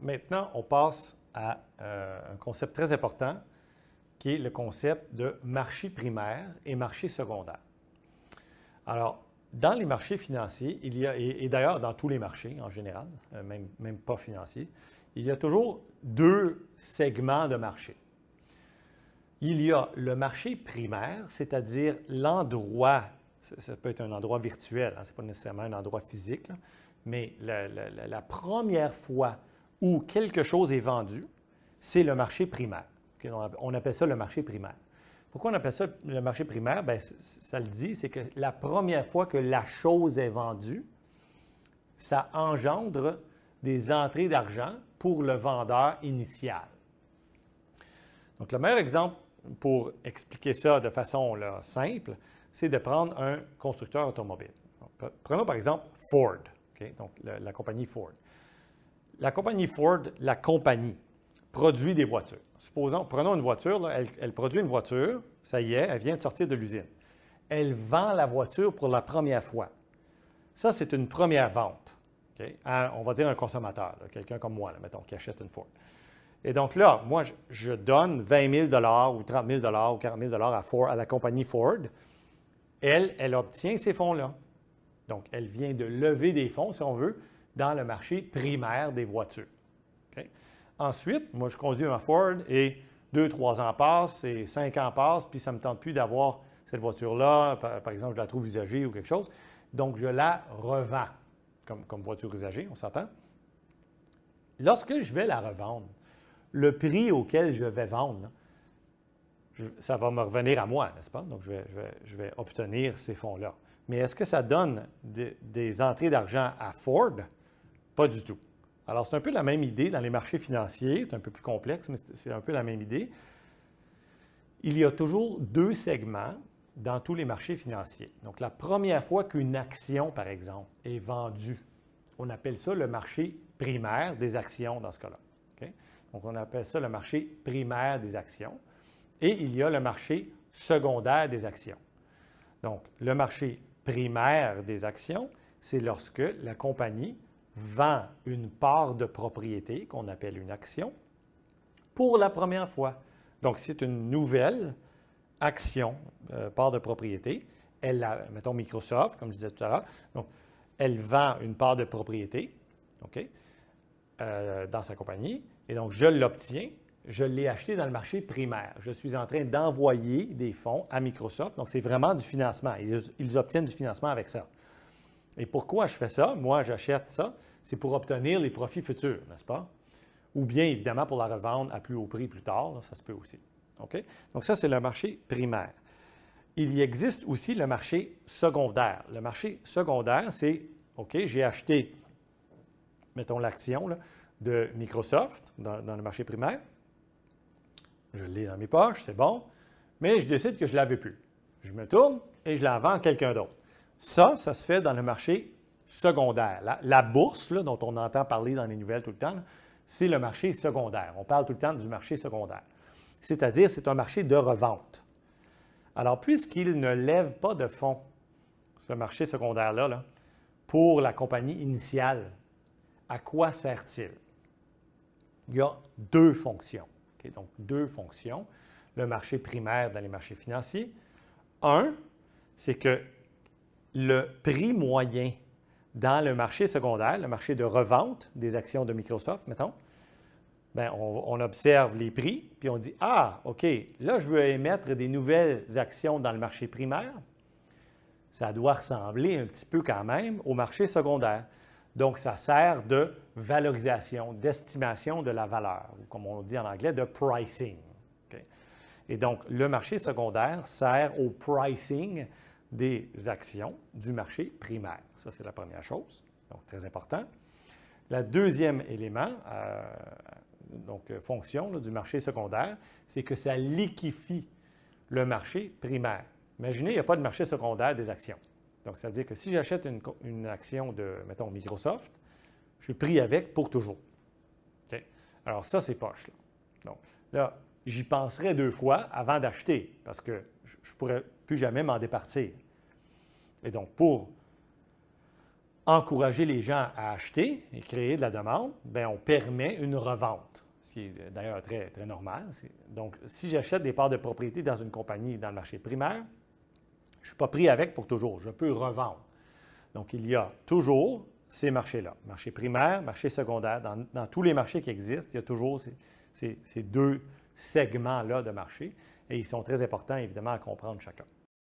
Maintenant, on passe à un concept très important qui est le concept de marché primaire et marché secondaire. Alors, dans les marchés financiers, il y a, et d'ailleurs dans tous les marchés en général, même pas financiers, il y a toujours deux segments de marché. Il y a le marché primaire, c'est-à-dire l'endroit, ça peut être un endroit virtuel, hein, ce n'est pas nécessairement un endroit physique, là, mais la première fois où quelque chose est vendu, c'est le marché primaire. Okay? On appelle ça le marché primaire. Pourquoi on appelle ça le marché primaire? Bien, ça le dit, c'est que la première fois que la chose est vendue, ça engendre des entrées d'argent pour le vendeur initial. Donc, le meilleur exemple pour expliquer ça de façon là, simple, c'est de prendre un constructeur automobile. Donc, prenons par exemple Ford, okay? Donc la compagnie Ford. La compagnie Ford, la compagnie, produit des voitures. Supposons, prenons une voiture, là, elle produit une voiture, ça y est, elle vient de sortir de l'usine. Elle vend la voiture pour la première fois. Ça, c'est une première vente, okay, à, on va dire, un consommateur, quelqu'un comme moi, là, mettons, qui achète une Ford. Et donc là, moi, je donne 20 000 ou 30 000 ou 40 000 à la compagnie Ford. Elle obtient ces fonds-là. Donc, elle vient de lever des fonds, si on veut, dans le marché primaire des voitures. Okay? Ensuite, moi, je conduis ma Ford et 2-3 ans passent et 5 ans passent, puis ça ne me tente plus d'avoir cette voiture-là. Par exemple, je la trouve usagée ou quelque chose. Donc, je la revends comme voiture usagée, on s'entend. Lorsque je vais la revendre, le prix auquel je vais vendre, ça va me revenir à moi, n'est-ce pas? Donc, je vais obtenir ces fonds-là. Mais est-ce que ça donne des entrées d'argent à Ford? Pas du tout. Alors, c'est un peu la même idée dans les marchés financiers. C'est un peu plus complexe, mais c'est un peu la même idée. Il y a toujours deux segments dans tous les marchés financiers. Donc, la première fois qu'une action, par exemple, est vendue, on appelle ça le marché primaire des actions dans ce cas-là. Okay? Donc, on appelle ça le marché primaire des actions. Et il y a le marché secondaire des actions. Donc, le marché primaire des actions, c'est lorsque la compagnie vend une part de propriété, qu'on appelle une action, pour la première fois. Donc, c'est une nouvelle action, part de propriété. Mettons Microsoft, comme je disais tout à l'heure. Donc, elle vend une part de propriété, okay, dans sa compagnie. Et donc, je l'obtiens. Je l'ai acheté dans le marché primaire. Je suis en train d'envoyer des fonds à Microsoft. Donc, c'est vraiment du financement. Ils obtiennent du financement avec ça. Et pourquoi je fais ça? Moi, j'achète ça. C'est pour obtenir les profits futurs, n'est-ce pas? Ou bien, évidemment, pour la revendre à plus haut prix plus tard. Là, ça se peut aussi. OK? Donc, ça, c'est le marché primaire. Il y existe aussi le marché secondaire. Le marché secondaire, c'est, OK, j'ai acheté, mettons, l'action de Microsoft dans le marché primaire. Je l'ai dans mes poches, c'est bon, mais je décide que je ne la veux plus. Je me tourne et je la vends à quelqu'un d'autre. Ça se fait dans le marché secondaire. La bourse, là, dont on entend parler dans les nouvelles tout le temps, c'est le marché secondaire. On parle tout le temps du marché secondaire. C'est-à-dire, c'est un marché de revente. Alors, puisqu'il ne lève pas de fonds, ce marché secondaire-là, pour la compagnie initiale, à quoi sert-il? Il y a deux fonctions. Okay, donc, deux fonctions. Le marché primaire dans les marchés financiers. Un, c'est que le prix moyen dans le marché secondaire, le marché de revente des actions de Microsoft, mettons, bien, on observe les prix, puis on dit « Ah, OK, là, je veux émettre des nouvelles actions dans le marché primaire. Ça doit ressembler un petit peu quand même au marché secondaire. » Donc, ça sert de valorisation, d'estimation de la valeur, ou comme on dit en anglais, de pricing. Okay? Et donc, le marché secondaire sert au pricing des actions du marché primaire. Ça, c'est la première chose, donc très important. Le deuxième élément, fonction là, du marché secondaire, c'est que ça liquéfie le marché primaire. Imaginez, il n'y a pas de marché secondaire des actions. Donc, c'est-à-dire que si j'achète une action de, mettons, Microsoft, je suis pris avec pour toujours. Okay? Alors, ça, c'est poche. Là. Donc, là, j'y penserai deux fois avant d'acheter parce que je ne pourrais plus jamais m'en départir. Et donc, pour encourager les gens à acheter et créer de la demande, bien, on permet une revente, ce qui est d'ailleurs très, très normal. Donc, si j'achète des parts de propriété dans une compagnie dans le marché primaire, je ne suis pas pris avec pour toujours, je peux revendre. Donc, il y a toujours ces marchés-là, marché primaire, marché secondaire. Dans tous les marchés qui existent, il y a toujours ces deux segments-là de marché et ils sont très importants, évidemment, à comprendre chacun.